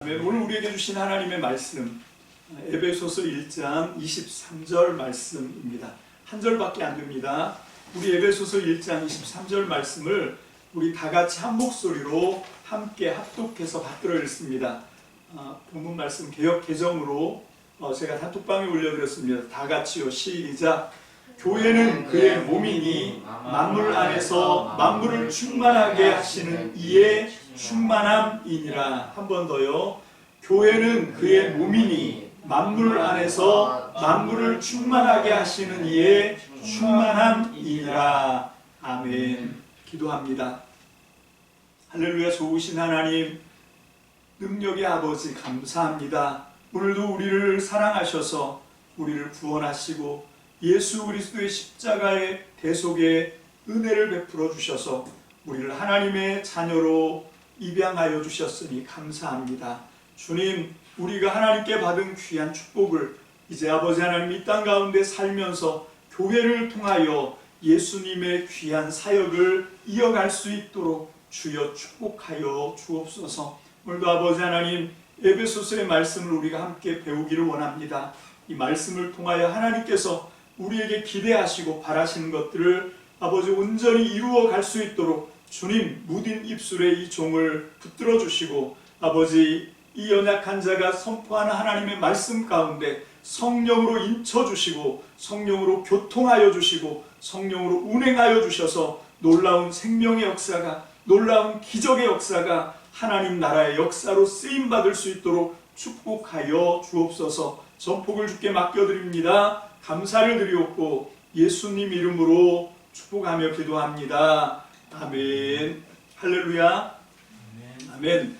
오늘 우리에게 주신 하나님의 말씀 에베소서 1장 23절 말씀입니다. 한 절밖에 안 됩니다. 우리 에베소서 1장 23절 말씀을 우리 다 같이 한 목소리로 함께 합독해서 받들어 읽습니다. 본문 말씀 개역 개정으로 제가 단톡방에 올려드렸습니다. 다 같이요. 시작. 교회는 그의 몸이니 만물 안에서 만물을 충만하게 하시는 이의 충만함이니라. 한 번 더요. 교회는 그의 몸이니 만물 안에서 만물을 충만하게 하시는 이의 충만함이니라. 아멘. 기도합니다. 할렐루야. 좋으신 하나님, 능력의 아버지 감사합니다. 오늘도 우리를 사랑하셔서 우리를 구원하시고 예수 그리스도의 십자가의 대속에 은혜를 베풀어 주셔서 우리를 하나님의 자녀로 입양하여 주셨으니 감사합니다. 주님, 우리가 하나님께 받은 귀한 축복을 이제 아버지 하나님 이 땅 가운데 살면서 교회를 통하여 예수님의 귀한 사역을 이어갈 수 있도록 주여 축복하여 주옵소서. 오늘도 아버지 하나님 에베소서의 말씀을 우리가 함께 배우기를 원합니다. 이 말씀을 통하여 하나님께서 우리에게 기대하시고 바라시는 것들을 아버지 온전히 이루어 갈 수 있도록 주님 무딘 입술에 이 종을 붙들어 주시고 아버지 이 연약한 자가 선포하는 하나님의 말씀 가운데 성령으로 인쳐 주시고 성령으로 교통하여 주시고 성령으로 운행하여 주셔서 놀라운 생명의 역사가 놀라운 기적의 역사가 하나님 나라의 역사로 쓰임받을 수 있도록 축복하여 주옵소서. 전폭을 주께 맡겨드립니다. 감사를 드리옵고 예수님 이름으로 축복하며 기도합니다. 아멘. 할렐루야. 아멘.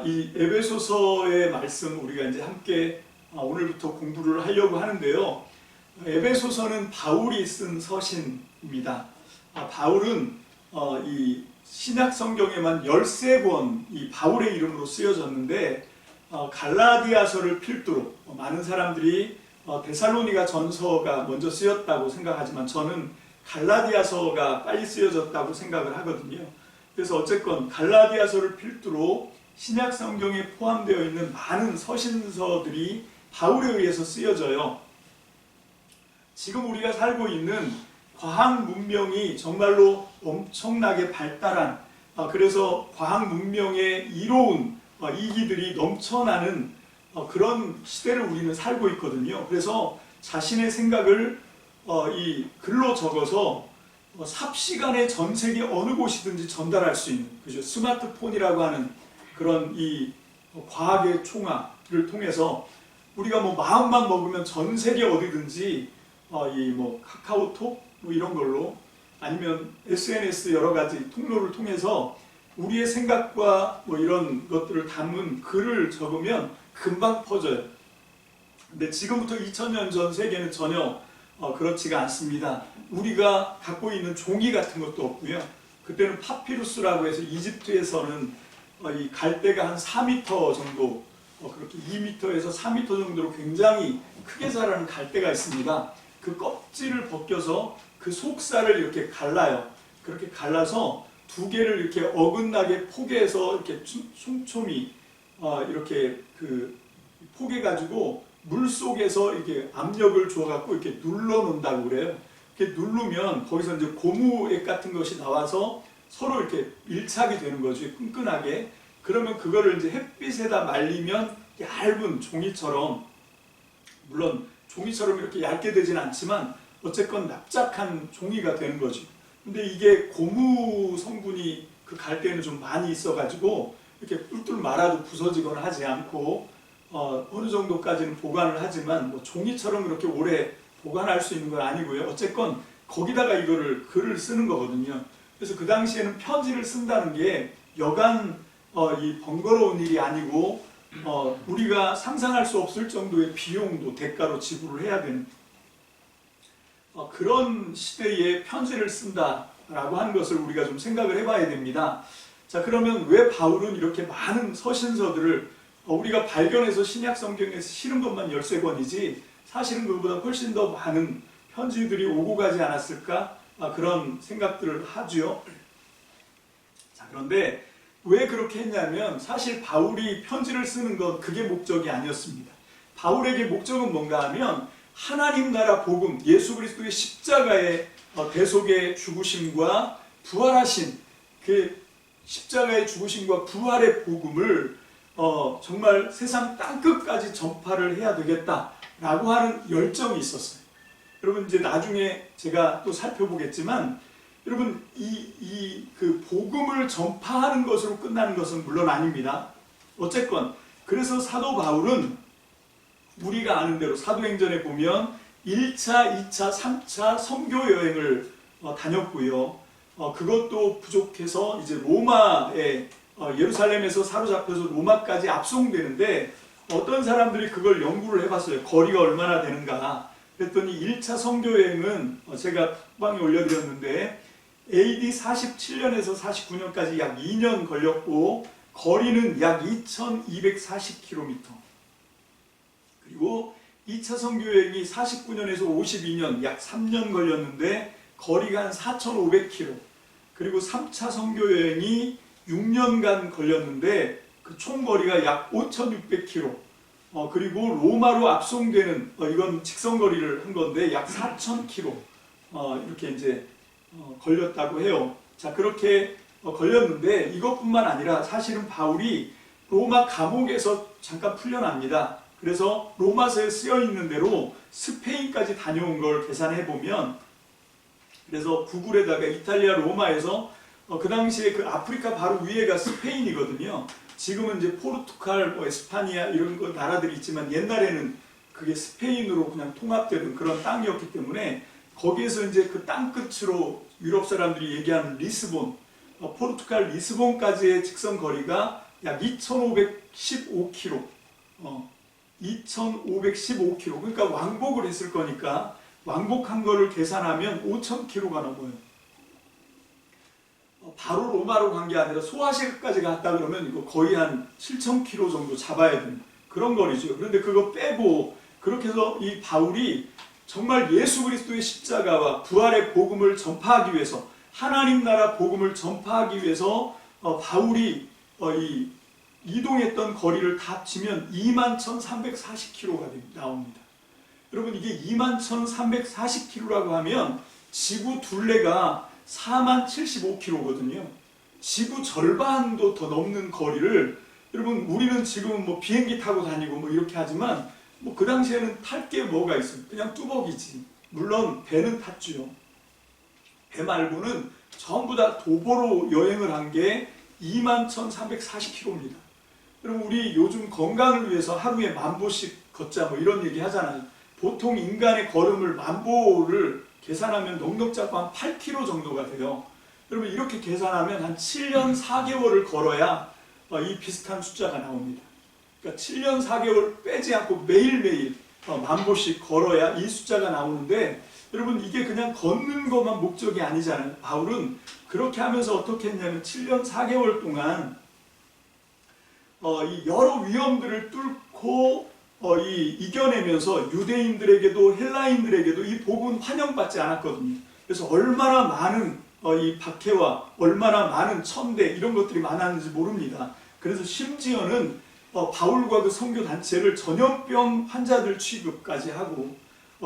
이 에베소서의 말씀 우리가 이제 함께 오늘부터 공부를 하려고 하는데요. 에베소서는 바울이 쓴 서신입니다. 바울은 이 신약 성경에만 13권 이 바울의 이름으로 쓰여졌는데 갈라디아서를 필두로 많은 사람들이 데살로니가 전서가 먼저 쓰였다고 생각하지만 저는 갈라디아서가 빨리 쓰여졌다고 생각을 하거든요. 그래서 어쨌건 갈라디아서를 필두로 신약 성경에 포함되어 있는 많은 서신서들이 바울에 의해서 쓰여져요. 지금 우리가 살고 있는 과학 문명이 정말로 엄청나게 발달한 그래서 과학 문명의 이로운 이기들이 넘쳐나는 그런 시대를 우리는 살고 있거든요. 그래서 자신의 생각을 이 글로 적어서 삽시간에 전 세계 어느 곳이든지 전달할 수 있는 그죠? 스마트폰이라고 하는 그런 이 과학의 총알을 통해서 우리가 뭐 마음만 먹으면 전 세계 어디든지 이 뭐 카카오톡 뭐 이런 걸로 아니면 SNS 여러 가지 통로를 통해서 우리의 생각과 뭐 이런 것들을 담은 글을 적으면 금방 퍼져요. 근데 지금부터 2000년 전 세계는 전혀 그렇지가 않습니다. 우리가 갖고 있는 종이 같은 것도 없고요. 그때는 파피루스라고 해서 이집트에서는 이 갈대가 한 4m 정도 그렇게 2m에서 4m 정도로 굉장히 크게 자라는 갈대가 있습니다. 그 껍질을 벗겨서 그 속살을 이렇게 갈라요. 그렇게 갈라서 두 개를 이렇게 어긋나게 포개서 이렇게 촘촘히 이렇게 그 포개 가지고 물 속에서 이렇게 압력을 줘 갖고 이렇게 눌러 놓는다고 그래요. 이렇게 누르면 거기서 이제 고무액 같은 것이 나와서 서로 이렇게 밀착이 되는 거죠. 끈끈하게. 그러면 그거를 이제 햇빛에다 말리면 얇은 종이처럼, 물론 종이처럼 이렇게 얇게 되진 않지만 어쨌건 납작한 종이가 되는 거죠. 근데 이게 고무 성분이 그 갈대에는 좀 많이 있어가지고 이렇게 뚫뚫 말아도 부서지거나 하지 않고 어느 정도까지는 보관을 하지만 뭐 종이처럼 그렇게 오래 보관할 수 있는 건 아니고요. 어쨌건 거기다가 이거를 글을 쓰는 거거든요. 그래서 그 당시에는 편지를 쓴다는 게 여간 이 번거로운 일이 아니고 우리가 상상할 수 없을 정도의 비용도 대가로 지불을 해야 되는 그런 시대에 편지를 쓴다라고 하는 것을 우리가 좀 생각을 해봐야 됩니다. 자, 그러면 왜 바울은 이렇게 많은 서신서들을 우리가 발견해서 신약 성경에서 실은 것만 13권이지 사실은 그보다 훨씬 더 많은 편지들이 오고 가지 않았을까? 그런 생각들을 하죠. 자, 그런데 왜 그렇게 했냐면 사실 바울이 편지를 쓰는 건 그게 목적이 아니었습니다. 바울에게 목적은 뭔가 하면 하나님 나라 복음, 예수 그리스도의 십자가의 대속의 죽으심과 부활하신 그 십자가의 죽으심과 부활의 복음을 정말 세상 땅끝까지 전파를 해야 되겠다라고 하는 열정이 있었어요. 여러분 이제 나중에 제가 또 살펴보겠지만 여러분 그 복음을 전파하는 것으로 끝나는 것은 물론 아닙니다. 어쨌건 그래서 사도 바울은 우리가 아는 대로 사도행전에 보면 1차, 2차, 3차 선교 여행을 다녔고요. 그것도 부족해서 이제 로마에 예루살렘에서 사로잡혀서 로마까지 압송되는데 어떤 사람들이 그걸 연구를 해봤어요. 거리가 얼마나 되는가. 그랬더니 1차 선교 여행은 제가 톡방에 올려드렸는데 AD 47년에서 49년까지 약 2년 걸렸고 거리는 약 2240km. 그리고 2차 선교여행이 49년에서 52년 약 3년 걸렸는데 거리가 한 4500km. 그리고 3차 선교여행이 6년간 걸렸는데 그 총거리가 약 5600km. 그리고 로마로 압송되는 이건 직선거리를 한 건데 약 4000km 이렇게 이제 걸렸다고 해요. 자, 그렇게 걸렸는데 이것뿐만 아니라 사실은 바울이 로마 감옥에서 잠깐 풀려납니다. 그래서 로마서에 쓰여 있는 대로 스페인까지 다녀온 걸 계산해 보면 그래서 구글에다가 이탈리아 로마에서 그 당시에 그 아프리카 바로 위에가 스페인이거든요. 지금은 이제 포르투갈, 에스파니아 이런 거 나라들이 있지만 옛날에는 그게 스페인으로 그냥 통합되는 그런 땅이었기 때문에 거기에서 이제 그 땅 끝으로 유럽 사람들이 얘기하는 리스본, 포르투갈 리스본까지의 직선 거리가 약 2515km. 2515km. 그러니까 왕복을 했을 거니까 왕복한 거를 계산하면 5000km가 넘어요. 바로 로마로 간 게 아니라 소아시아까지 갔다 그러면 이거 거의 한 7000km 정도 잡아야 되는 그런 거리죠. 그런데 그거 빼고 그렇게 해서 이 바울이 정말 예수 그리스도의 십자가와 부활의 복음을 전파하기 위해서 하나님 나라 복음을 전파하기 위해서 바울이 이동했던 거리를 다 합치면 21,340km가 나옵니다. 여러분 이게 21,340km라고 하면 지구 둘레가 40,075km거든요. 지구 절반도 더 넘는 거리를 여러분 우리는 지금 뭐 비행기 타고 다니고 뭐 이렇게 하지만 뭐 그 당시에는 탈 게 뭐가 있어요? 그냥 뚜벅이지. 물론 배는 탔죠. 배 말고는 전부 다 도보로 여행을 한 게 21,340km입니다. 여러분 우리 요즘 건강을 위해서 하루에 10,000보씩 걷자 뭐 이런 얘기 하잖아요. 보통 인간의 걸음을 10,000보를 계산하면 넉넉 잡고 한 8km 정도가 돼요. 여러분 이렇게 계산하면 한 7년 4개월을 걸어야 이 비슷한 숫자가 나옵니다. 그러니까 7년 4개월 빼지 않고 매일매일 10,000보씩 걸어야 이 숫자가 나오는데 여러분 이게 그냥 걷는 것만 목적이 아니잖아요. 바울은 그렇게 하면서 어떻게 했냐면 7년 4개월 동안 이 여러 위험들을 뚫고 이겨내면서 유대인들에게도 헬라인들에게도 이 복음은 환영받지 않았거든요. 그래서 얼마나 많은 이 박해와 얼마나 많은 천대 이런 것들이 많았는지 모릅니다. 그래서 심지어는 바울과 그 선교 단체를 전염병 환자들 취급까지 하고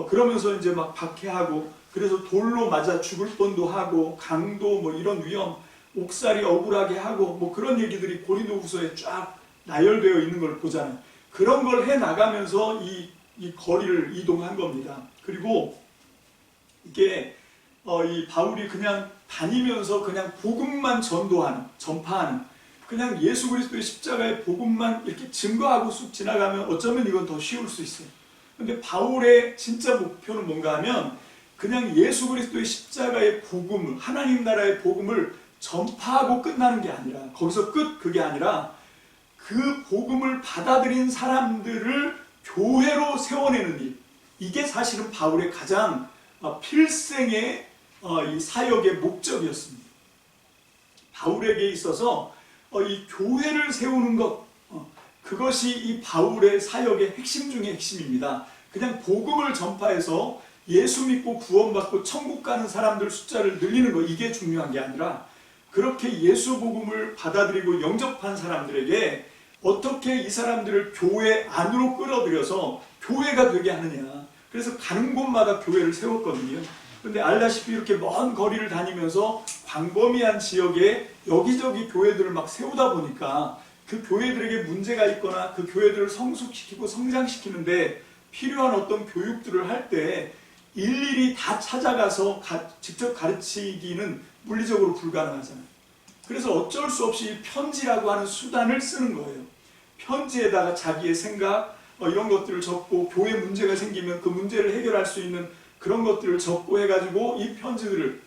그러면서 이제 막 박해하고 그래서 돌로 맞아 죽을 뻔도 하고 강도 뭐 이런 위험 옥살이 억울하게 하고 뭐 그런 얘기들이 고린도후서에 쫙 나열되어 있는 걸 보잖아요. 그런 걸 해 나가면서 이 거리를 이동한 겁니다. 그리고 이게 이 바울이 그냥 다니면서 그냥 복음만 전파하는 그냥 예수 그리스도의 십자가의 복음만 이렇게 증거하고 쑥 지나가면 어쩌면 이건 더 쉬울 수 있어요. 근데 바울의 진짜 목표는 뭔가 하면 그냥 예수 그리스도의 십자가의 복음을 하나님 나라의 복음을 전파하고 끝나는 게 아니라 거기서 그게 아니라 그 복음을 받아들인 사람들을 교회로 세워내는 일. 이게 사실은 바울의 가장 필생의 이 사역의 목적이었습니다. 바울에게 있어서 이 교회를 세우는 것, 그것이 이 바울의 사역의 핵심 중의 핵심입니다. 그냥 복음을 전파해서 예수 믿고 구원받고 천국 가는 사람들 숫자를 늘리는 거 이게 중요한 게 아니라 그렇게 예수 복음을 받아들이고 영접한 사람들에게 어떻게 이 사람들을 교회 안으로 끌어들여서 교회가 되게 하느냐. 그래서 가는 곳마다 교회를 세웠거든요. 근데 알다시피 이렇게 먼 거리를 다니면서 광범위한 지역에 여기저기 교회들을 막 세우다 보니까 그 교회들에게 문제가 있거나 그 교회들을 성숙시키고 성장시키는데 필요한 어떤 교육들을 할 때 일일이 다 찾아가서 직접 가르치기는 물리적으로 불가능하잖아요. 그래서 어쩔 수 없이 편지라고 하는 수단을 쓰는 거예요. 편지에다가 자기의 생각 이런 것들을 적고 교회 문제가 생기면 그 문제를 해결할 수 있는 그런 것들을 적고 해가지고 이 편지들을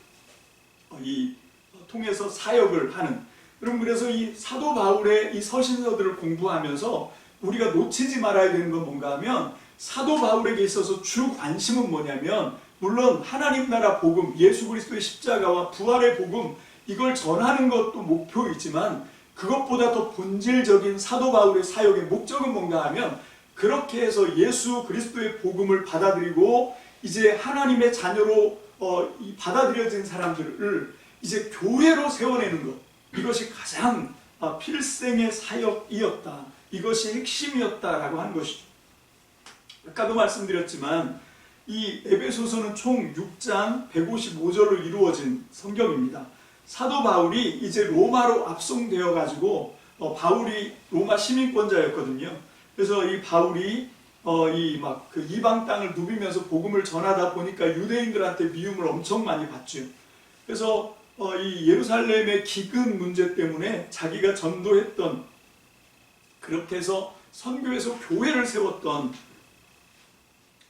통해서 사역을 하는. 여러분, 그래서 이 사도 바울의 이 서신서들을 공부하면서 우리가 놓치지 말아야 되는 건 뭔가 하면 사도 바울에게 있어서 주 관심은 뭐냐면 물론 하나님 나라 복음, 예수 그리스도의 십자가와 부활의 복음 이걸 전하는 것도 목표이지만 그것보다 더 본질적인 사도 바울의 사역의 목적은 뭔가 하면 그렇게 해서 예수 그리스도의 복음을 받아들이고 이제 하나님의 자녀로 받아들여진 사람들을 이제 교회로 세워내는 것, 이것이 가장 필생의 사역이었다. 이것이 핵심이었다라고 하는 것이죠. 아까도 말씀드렸지만 이 에베소서는 총 6장 155절로 이루어진 성경입니다. 사도 바울이 이제 로마로 압송되어 가지고 바울이 로마 시민권자였거든요. 그래서 이 바울이 그 이방 땅을 누비면서 복음을 전하다 보니까 유대인들한테 미움을 엄청 많이 받죠. 그래서 이 예루살렘의 기근 문제 때문에 자기가 전도했던, 그렇게 해서 선교에서 교회를 세웠던,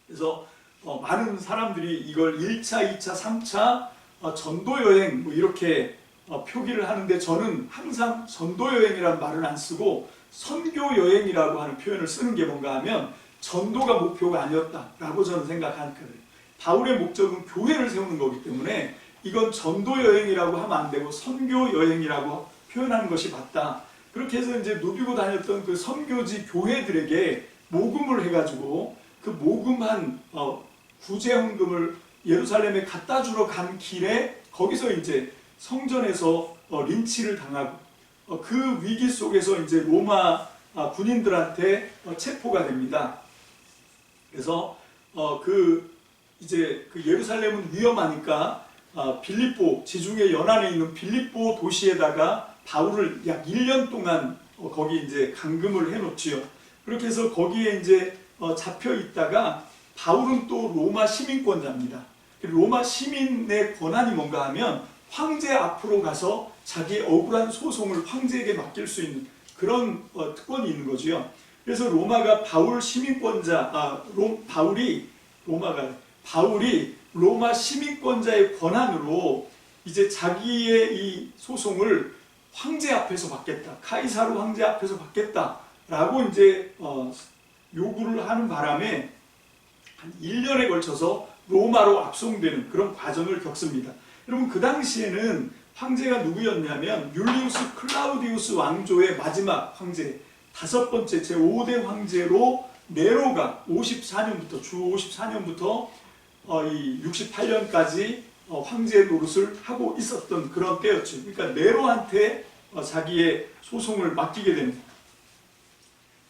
그래서 많은 사람들이 이걸 1차, 2차, 3차 전도여행 이렇게 표기를 하는데 저는 항상 전도여행이라는 말은 안 쓰고 선교여행이라고 하는 표현을 쓰는 게 뭔가 하면 전도가 목표가 아니었다라고 저는 생각하거든요. 바울의 목적은 교회를 세우는 거기 때문에 이건 전도여행이라고 하면 안 되고 선교여행이라고 표현하는 것이 맞다. 그렇게 해서 이제 누비고 다녔던 그 선교지 교회들에게 모금을 해가지고 그 모금한 구제헌금을 예루살렘에 갖다 주러 간 길에 거기서 이제 성전에서 린치를 당하고 그 위기 속에서 이제 로마 군인들한테 체포가 됩니다. 그래서 이제 그 예루살렘은 위험하니까 빌립보, 지중해 연안에 있는 빌립보 도시에다가 바울을 약 1년 동안 거기 이제 감금을 해놓지요. 그렇게 해서 거기에 이제 잡혀 있다가 바울은 또 로마 시민권자입니다. 로마 시민의 권한이 뭔가 하면 황제 앞으로 가서 자기의 억울한 소송을 황제에게 맡길 수 있는 그런 특권이 있는 거지요. 그래서 로마가 바울 시민권자, 바울이 로마 시민권자의 권한으로 이제 자기의 이 소송을 황제 앞에서 받겠다, 카이사르 황제 앞에서 받겠다라고 이제 요구를 하는 바람에 한 1년에 걸쳐서 로마로 압송되는 그런 과정을 겪습니다. 여러분, 그 당시에는 황제가 누구였냐면 율리우스 클라우디우스 왕조의 마지막 황제, 5번째 제5대 황제로 네로가 54년부터 주 54년부터 이 68년까지 황제 노릇을 하고 있었던 그런 때였죠. 그러니까 네로한테 자기의 소송을 맡기게 됩니다.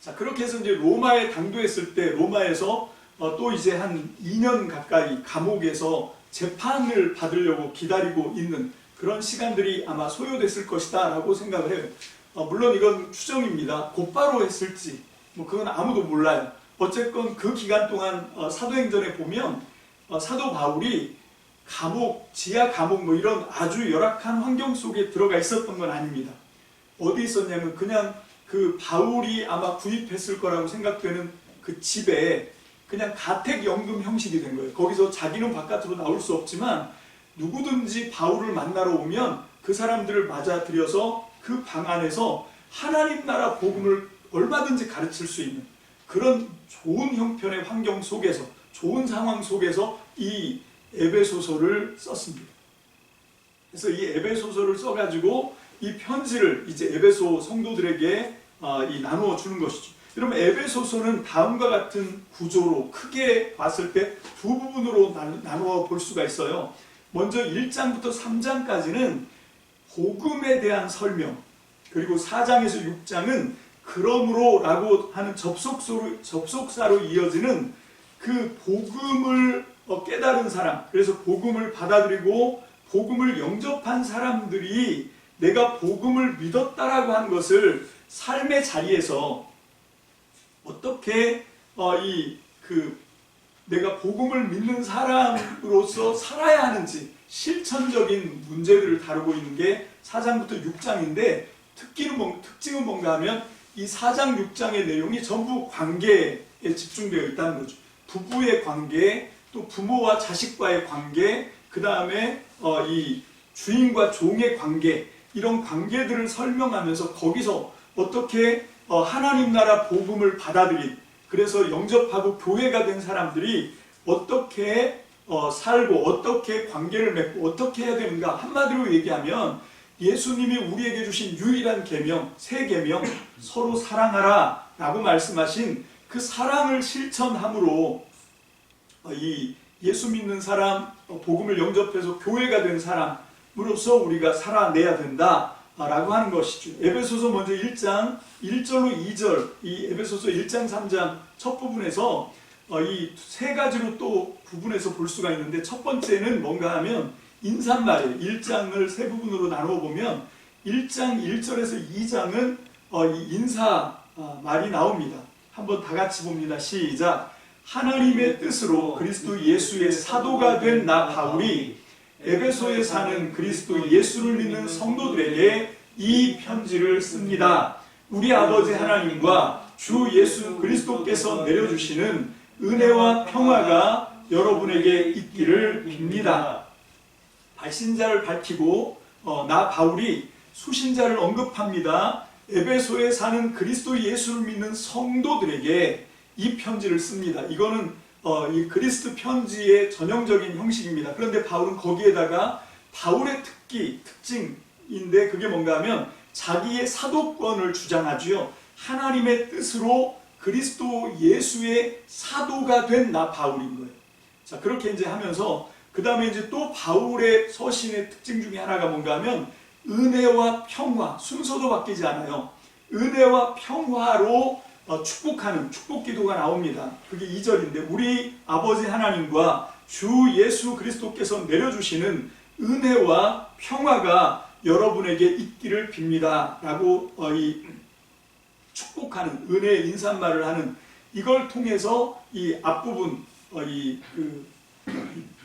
자, 그렇게 해서 이제 로마에 당도했을 때 로마에서 또 이제 한 2년 가까이 감옥에서 재판을 받으려고 기다리고 있는 그런 시간들이 아마 소요됐을 것이다 라고 생각을 해요. 물론 이건 추정입니다. 곧바로 했을지 그건 아무도 몰라요. 어쨌건 그 기간 동안 사도행전에 보면 사도 바울이 감옥, 지하 감옥 이런 아주 열악한 환경 속에 들어가 있었던 건 아닙니다. 어디 있었냐면 그냥 그 바울이 아마 구입했을 거라고 생각되는 그 집에 그냥 가택연금 형식이 된 거예요. 거기서 자기는 바깥으로 나올 수 없지만 누구든지 바울을 만나러 오면 그 사람들을 맞아들여서 그 방 안에서 하나님 나라 복음을 얼마든지 가르칠 수 있는 그런 좋은 형편의 환경 속에서, 좋은 상황 속에서 이 에베소서를 썼습니다. 그래서 이 에베소서를 써가지고 이 편지를 이제 에베소 성도들에게 나누어 주는 것이죠. 여러분, 에베소서는 다음과 같은 구조로 크게 봤을 때 두 부분으로 나누어 볼 수가 있어요. 먼저 1장부터 3장까지는 복음에 대한 설명, 그리고 4장에서 6장은 그러므로 라고 하는 접속사로 이어지는 그 복음을 깨달은 사람, 그래서 복음을 받아들이고 복음을 영접한 사람들이 내가 복음을 믿었다라고 하는 것을 삶의 자리에서 어떻게 내가 복음을 믿는 사람으로서 살아야 하는지 실천적인 문제들을 다루고 있는 게 4장부터 6장인데 특징은 뭔가 하면 이 4장 6장의 내용이 전부 관계에 집중되어 있다는 거죠. 부부의 관계, 또 부모와 자식과의 관계, 그 다음에 이 주인과 종의 관계, 이런 관계들을 설명하면서 거기서 어떻게 하나님 나라 복음을 받아들인, 그래서 영접하고 교회가 된 사람들이 어떻게 살고 어떻게 관계를 맺고 어떻게 해야 되는가, 한마디로 얘기하면 예수님이 우리에게 주신 유일한 계명, 세 계명, 서로 사랑하라 라고 말씀하신 그 사랑을 실천함으로 이 예수 믿는 사람, 복음을 영접해서 교회가 된 사람으로서 우리가 살아내야 된다 라고 하는 것이죠. 에베소서 먼저 1장 1절로 2절, 이 에베소서 1장 3장 첫 부분에서 이 세 가지로 또 구분해서 볼 수가 있는데, 첫 번째는 뭔가 하면 인사말이에요. 1장을 세 부분으로 나누어 보면 1장 1절에서 2장은 이 인사말이 나옵니다. 한번 다 같이 봅니다. 시작. 하나님의 뜻으로 그리스도 예수의 사도가 된 나 바울이 에베소에 사는 그리스도 예수를 믿는 성도들에게 이 편지를 씁니다. 우리 아버지 하나님과 주 예수 그리스도께서 내려주시는 은혜와 평화가 여러분에게 있기를 빕니다. 발신자를 밝히고 나 바울이 수신자를 언급합니다. 에베소에 사는 그리스도 예수를 믿는 성도들에게 이 편지를 씁니다. 이거는 이 그리스도 편지의 전형적인 형식입니다. 그런데 바울은 거기에다가 바울의 특징인데 그게 뭔가 하면 자기의 사도권을 주장하지요. 하나님의 뜻으로 그리스도 예수의 사도가 된 나 바울인 거예요. 자, 그렇게 이제 하면서 그 다음에 이제 또 바울의 서신의 특징 중에 하나가 뭔가 하면 은혜와 평화, 순서도 바뀌지 않아요. 은혜와 평화로 축복하는 축복 기도가 나옵니다. 그게 2절인데 우리 아버지 하나님과 주 예수 그리스도께서 내려주시는 은혜와 평화가 여러분에게 있기를 빕니다 라고 이 축복하는 은혜의 인사말을 하는, 이걸 통해서 이 앞부분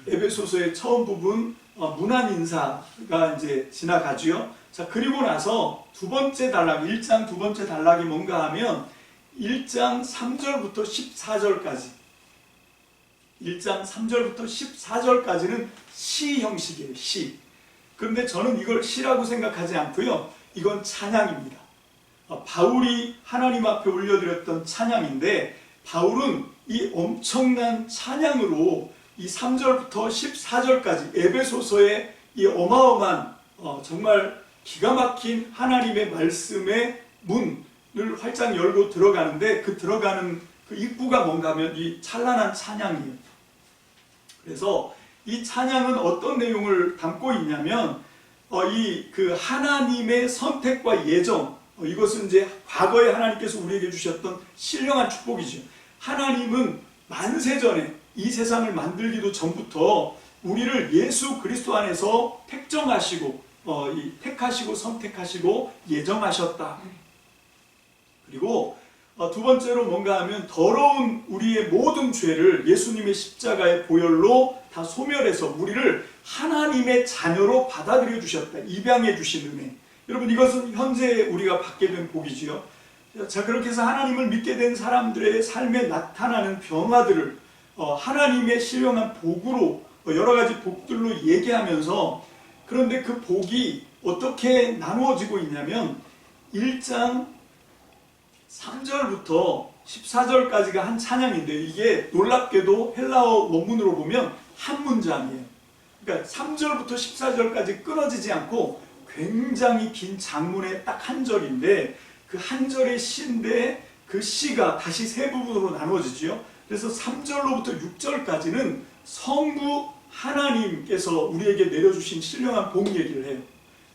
에베소서의 처음 부분 문안 인사가 이제 지나가지요. 자, 그리고 나서 두 번째 단락, 1장 두 번째 단락이 뭔가 하면 1장 3절부터 14절까지, 1장 3절부터 14절까지는 시 형식이에요. 시. 그런데 저는 이걸 시라고 생각하지 않고요. 이건 찬양입니다. 바울이 하나님 앞에 올려드렸던 찬양인데, 바울은 이 엄청난 찬양으로 이 3절부터 14절까지 에베소서의 이 어마어마한 정말 기가 막힌 하나님의 말씀의 문을 활짝 열고 들어가는데, 그 들어가는 그 입구가 뭔가 하면 이 찬란한 찬양이에요. 그래서 이 찬양은 어떤 내용을 담고 있냐면 그 하나님의 선택과 예정, 이것은 이제 과거에 하나님께서 우리에게 주셨던 신령한 축복이죠. 하나님은 만세전에 이 세상을 만들기도 전부터 우리를 예수 그리스도 안에서 택정하시고 택하시고 선택하시고 예정하셨다. 그리고 두 번째로 뭔가 하면 더러운 우리의 모든 죄를 예수님의 십자가의 보혈로 다 소멸해서 우리를 하나님의 자녀로 받아들여 주셨다. 입양해 주신 은혜. 여러분, 이것은 현재 우리가 받게 된 복이지요. 자, 그렇게 해서 하나님을 믿게 된 사람들의 삶에 나타나는 변화들을 하나님의 신령한 복으로 여러 가지 복들로 얘기하면서, 그런데 그 복이 어떻게 나누어지고 있냐면 1장 3절부터 14절까지가 한 찬양인데, 이게 놀랍게도 헬라어 원문으로 보면 한 문장이에요. 그러니까 3절부터 14절까지 끊어지지 않고 굉장히 긴 장문의 딱 한 절인데, 그 한 절의 시인데 그 시가 다시 세 부분으로 나눠지죠. 그래서 3절로부터 6절까지는 성부 하나님께서 우리에게 내려주신 신령한 복 얘기를 해요.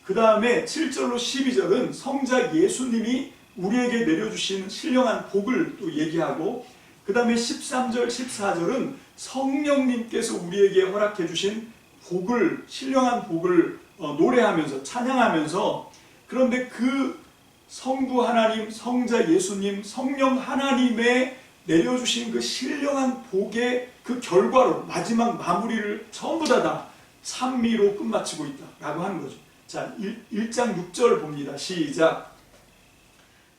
그 다음에 7절로 12절은 성자 예수님이 우리에게 내려주신 신령한 복을 또 얘기하고, 그 다음에 13절, 14절은 성령님께서 우리에게 허락해 주신 복을, 신령한 복을 노래하면서 찬양하면서, 그런데 그 성부 하나님, 성자 예수님, 성령 하나님의 내려주신 그 신령한 복의 그 결과로 마지막 마무리를 전부 다 찬미로 끝마치고 있다라고 하는 거죠. 자, 1장 6절 봅니다. 시작.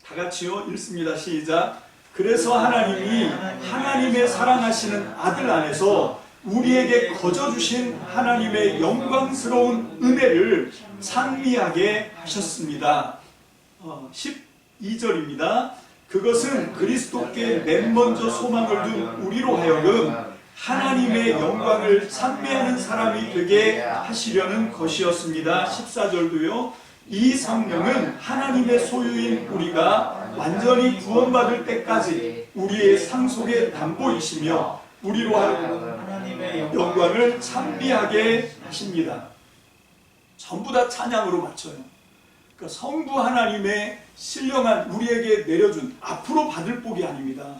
다 같이요. 읽습니다. 시작. 그래서 하나님이 하나님의 사랑하시는 아들 안에서 우리에게 거저주신 하나님의 영광스러운 은혜를 찬미하게 하셨습니다. 12절입니다. 그것은 그리스도께 맨 먼저 소망을 둔 우리로 하여금 하나님의 영광을 찬미하는 사람이 되게 하시려는 것이었습니다. 14절도요. 이 성령은 하나님의 소유인 우리가 완전히 구원받을 때까지 우리의 상속의 담보이시며 우리로 하여금 하나님의 영광을 찬미하게 하십니다. 전부 다 찬양으로 맞춰요. 그러니까 성부 하나님의 신령한 우리에게 내려준 앞으로 받을 복이 아닙니다.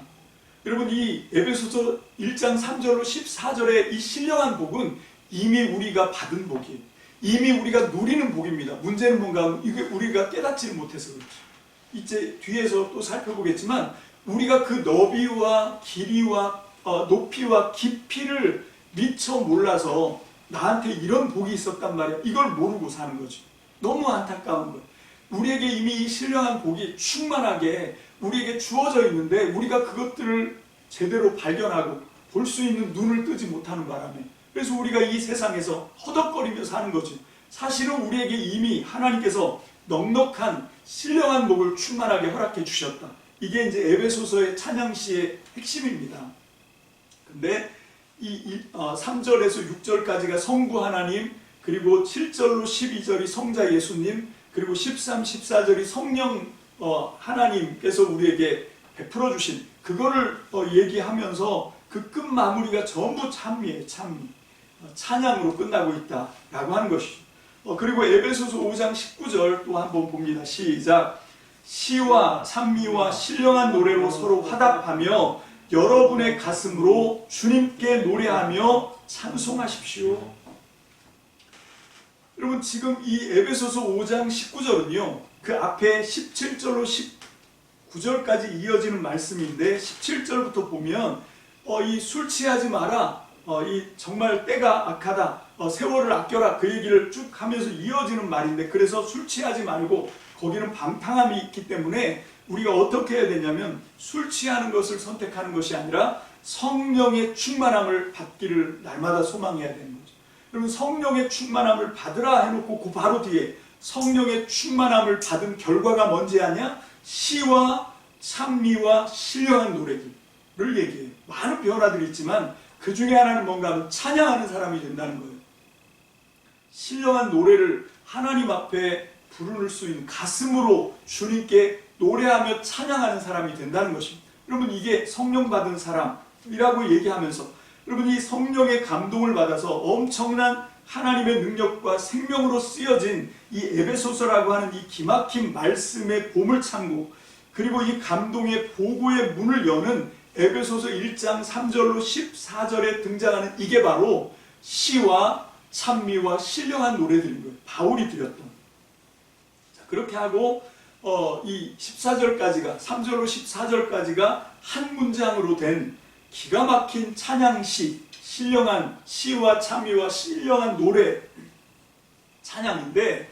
여러분, 이 에베소서 1장 3절로 14절의 이 신령한 복은 이미 우리가 받은 복이에요. 이미 우리가 누리는 복입니다. 문제는 뭔가 하면 이게 우리가 깨닫지를 못해서 그렇죠. 이제 뒤에서 또 살펴보겠지만 우리가 그 너비와 길이와 높이와 깊이를 미처 몰라서 나한테 이런 복이 있었단 말이야. 이걸 모르고 사는 거죠. 너무 안타까운 거예요. 우리에게 이미 이 신령한 복이 충만하게 우리에게 주어져 있는데 우리가 그것들을 제대로 발견하고 볼 수 있는 눈을 뜨지 못하는 바람에, 그래서 우리가 이 세상에서 허덕거리며 사는 거지. 사실은 우리에게 이미 하나님께서 넉넉한 신령한 복을 충만하게 허락해 주셨다. 이게 이제 에베소서의 찬양시의 핵심입니다. 근데 이 3절에서 6절까지가 성부 하나님, 그리고 7절로 12절이 성자 예수님, 그리고 13, 14절이 성령 하나님께서 우리에게 베풀어 주신 그거를 얘기하면서 그 끝 마무리가 전부 찬미예요. 찬미. 찬양으로 끝나고 있다라고 하는 것이죠. 그리고 에베소서 5장 19절 또 한번 봅니다. 시작. 시와 찬미와 신령한 노래로 서로 화답하며 여러분의 가슴으로 주님께 노래하며 찬송하십시오. 여러분, 지금 이 에베소서 5장 19절은요 그 앞에 17절로 19절까지 이어지는 말씀인데, 17절부터 보면 이 술 취하지 마라, 이 정말 때가 악하다, 세월을 아껴라, 그 얘기를 쭉 하면서 이어지는 말인데, 그래서 술 취하지 말고 거기는 방탕함이 있기 때문에 우리가 어떻게 해야 되냐면 술 취하는 것을 선택하는 것이 아니라 성령의 충만함을 받기를 날마다 소망해야 되는 거죠. 여러분, 성령의 충만함을 받으라 해놓고 그 바로 뒤에 성령의 충만함을 받은 결과가 뭔지 아냐? 시와 찬미와 신령한 노래들을 얘기해요. 많은 변화들이 있지만 그 중에 하나는 뭔가 하면 찬양하는 사람이 된다는 거예요. 신령한 노래를 하나님 앞에 부를 수 있는, 가슴으로 주님께 노래하며 찬양하는 사람이 된다는 것입니다. 여러분, 이게 성령 받은 사람이라고 얘기하면서 여러분, 이 성령의 감동을 받아서 엄청난 하나님의 능력과 생명으로 쓰여진 이 에베소서라고 하는 이 기막힌 말씀의 보물창고, 그리고 이 감동의 보고의 문을 여는 에베소서 1장 3절로 14절에 등장하는 이게 바로 시와 찬미와 신령한 노래들인 거예요. 바울이 드렸던. 자, 그렇게 하고 이 14절까지가, 3절로 14절까지가 한 문장으로 된 기가 막힌 찬양시, 신령한 시와 찬미와 신령한 노래 찬양인데,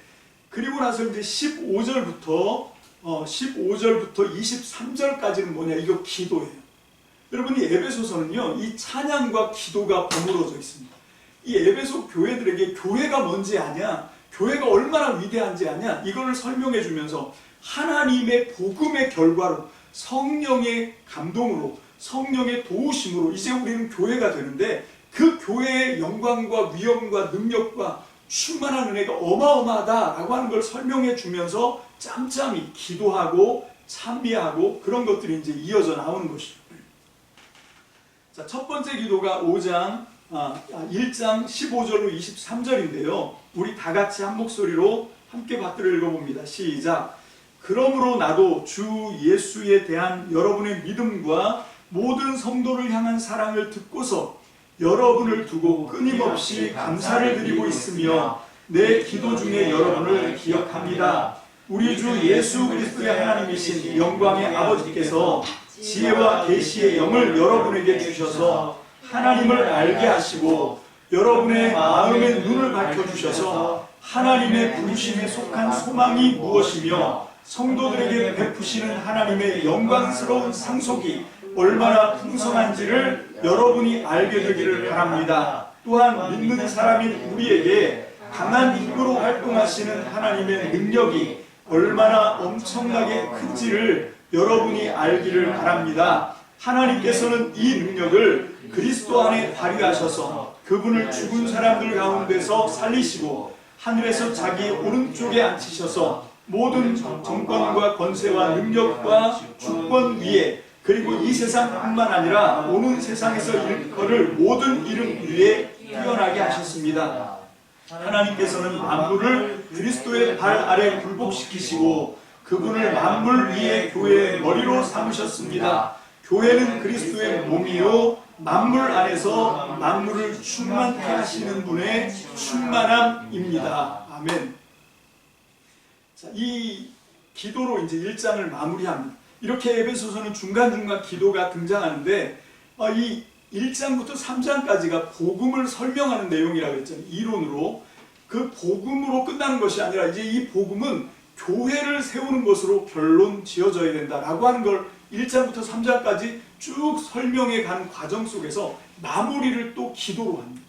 그리고 나서 이제 15절부터 23절까지는 뭐냐? 이거 기도예요. 여러분, 이 에베소서는요 이 찬양과 기도가 버무러져 있습니다. 이 에베소 교회들에게 교회가 뭔지 아냐, 교회가 얼마나 위대한지 아냐, 이거를 설명해 주면서 하나님의 복음의 결과로 성령의 감동으로 성령의 도우심으로 이제 우리는 교회가 되는데, 그 교회의 영광과 위엄과 능력과 충만한 은혜가 어마어마하다라고 하는 걸 설명해 주면서 짬짬이 기도하고 찬미하고 그런 것들이 이제 이어져 나오는 것이죠. 자, 첫 번째 기도가 1장 15절로 23절인데요. 우리 다 같이 한 목소리로 함께 받들어 읽어봅니다. 시작. 그러므로 나도 주 예수에 대한 여러분의 믿음과 모든 성도를 향한 사랑을 듣고서 여러분을 두고 끊임없이 감사를 드리고 있으며 내 기도 중에 여러분을 기억합니다. 우리 주 예수 그리스도의 하나님이신 영광의 아버지께서 지혜와 계시의 영을 여러분에게 주셔서 하나님을 알게 하시고 여러분의 마음의 눈을 밝혀주셔서 하나님의 부르심에 속한 소망이 무엇이며 성도들에게 베푸시는 하나님의 영광스러운 상속이 얼마나 풍성한지를 여러분이 알게 되기를 바랍니다. 또한 믿는 사람인 우리에게 강한 힘으로 활동하시는 하나님의 능력이 얼마나 엄청나게 큰지를 여러분이 알기를 바랍니다. 하나님께서는 이 능력을 그리스도 안에 발휘하셔서 그분을 죽은 사람들 가운데서 살리시고 하늘에서 자기 오른쪽에 앉히셔서 모든 정권과 권세와 능력과 주권 위에 그리고 이 세상뿐만 아니라 오는 세상에서 일컬을 모든 이름 위에 뛰어나게 하셨습니다. 하나님께서는 만물을 그리스도의 발 아래 굴복시키시고 그분을 만물 위에 교회의 머리로 삼으셨습니다. 교회는 그리스도의 몸이요 만물 안에서 만물을 충만케 하시는 분의 충만함입니다. 아멘. 자, 이 기도로 이제 1장을 마무리합니다. 이렇게 에베소서는 중간중간 기도가 등장하는데 이 1장부터 3장까지가 복음을 설명하는 내용이라고 했잖아요. 이론으로. 그 복음으로 끝나는 것이 아니라 이제 이 복음은 교회를 세우는 것으로 결론 지어져야 된다라고 하는 걸 1장부터 3장까지 쭉 설명해 가는 과정 속에서 마무리를 또 기도로 합니다.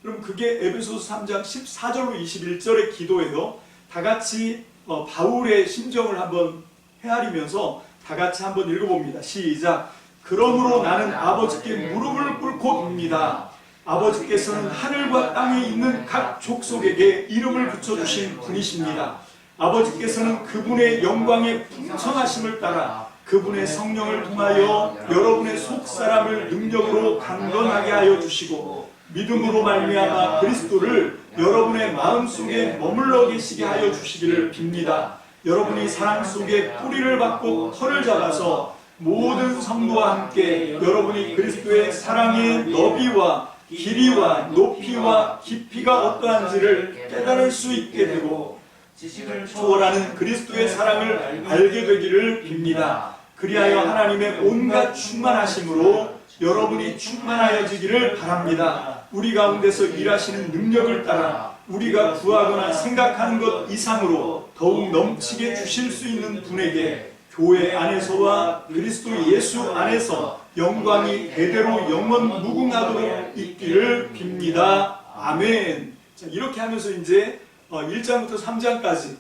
그럼 그게 에베소서 3장 14절로 21절의 기도예요. 다 같이 바울의 심정을 한번 헤아리면서 다 같이 한번 읽어봅니다. 시작. 그러므로 나는 아버지께 무릎을 꿇고 빕니다. 아버지께서는 하늘과 땅에 있는 각 족속에게 이름을 붙여주신 분이십니다. 아버지께서는 그분의 영광의 풍성하심을 따라 그분의 성령을 통하여 여러분의 속사람을 능력으로 강건하게 하여 주시고 믿음으로 말미암아 그리스도를 여러분의 마음속에 머물러 계시게 하여 주시기를 빕니다. 여러분이 사랑 속에 뿌리를 받고 터를 잡아서 모든 성도와 함께 여러분이 그리스도의 사랑의 너비와 길이와 높이와 깊이가 어떠한지를 깨달을 수 있게 되고 지식을 초월하는 그리스도의 사랑을 알게 되기를 빕니다. 그리하여 하나님의 온갖 충만하심으로 여러분이 충만하여지기를 바랍니다. 우리 가운데서 일하시는 능력을 따라 우리가 구하거나 생각하는 것 이상으로 더욱 넘치게 주실 수 있는 분에게 교회 안에서와 그리스도 예수 안에서 영광이 대대로 영원 무궁하도록 있기를 빕니다. 아멘. 자, 이렇게 하면서 이제 1장부터 3장까지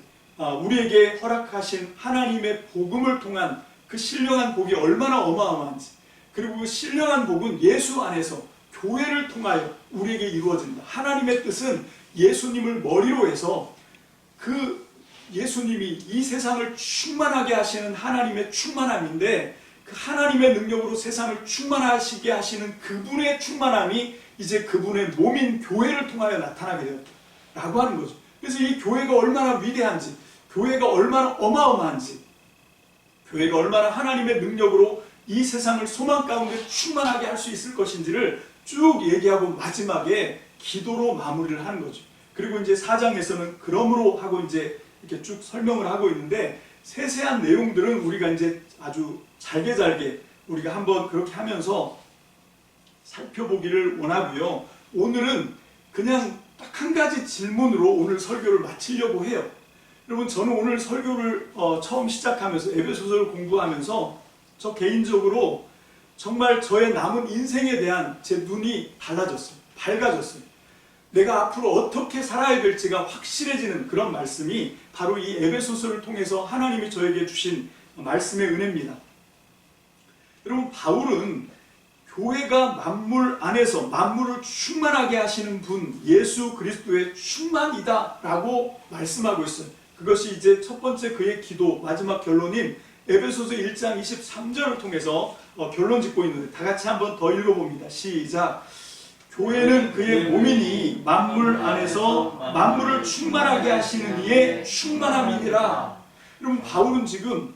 우리에게 허락하신 하나님의 복음을 통한 그 신령한 복이 얼마나 어마어마한지, 그리고 그 신령한 복은 예수 안에서 교회를 통하여 우리에게 이루어진다. 하나님의 뜻은 예수님을 머리로 해서 그 예수님이 이 세상을 충만하게 하시는 하나님의 충만함인데 그 하나님의 능력으로 세상을 충만하시게 하시는 그분의 충만함이 이제 그분의 몸인 교회를 통하여 나타나게 되었다라고 하는 거죠. 그래서 이 교회가 얼마나 위대한지, 교회가 얼마나 어마어마한지, 교회가 얼마나 하나님의 능력으로 이 세상을 소망 가운데 충만하게 할 수 있을 것인지를 쭉 얘기하고 마지막에 기도로 마무리를 하는 거죠. 그리고 이제 4장에서는 그러므로 하고 이제 이렇게 쭉 설명을 하고 있는데 세세한 내용들은 우리가 이제 아주 잘게 우리가 한번 그렇게 하면서 살펴보기를 원하고요. 오늘은 그냥 딱 한 가지 질문으로 오늘 설교를 마치려고 해요. 여러분, 저는 오늘 설교를 처음 시작하면서 에베소서를 공부하면서 저 개인적으로 정말 저의 남은 인생에 대한 제 눈이 달라졌어요. 밝아졌어요. 내가 앞으로 어떻게 살아야 될지가 확실해지는 그런 말씀이 바로 이 에베소서를 통해서 하나님이 저에게 주신 말씀의 은혜입니다. 여러분, 바울은 교회가 만물 안에서 만물을 충만하게 하시는 분 예수 그리스도의 충만이다 라고 말씀하고 있어요. 그것이 이제 첫 번째 그의 기도 마지막 결론인 에베소서 1장 23절을 통해서 결론 짓고 있는데 다 같이 한번 더 읽어봅니다. 시작. 교회는 그의 몸이니 만물 안에서 만물을 충만하게 하시는 이의 충만함이니라. 여러분, 바울은 지금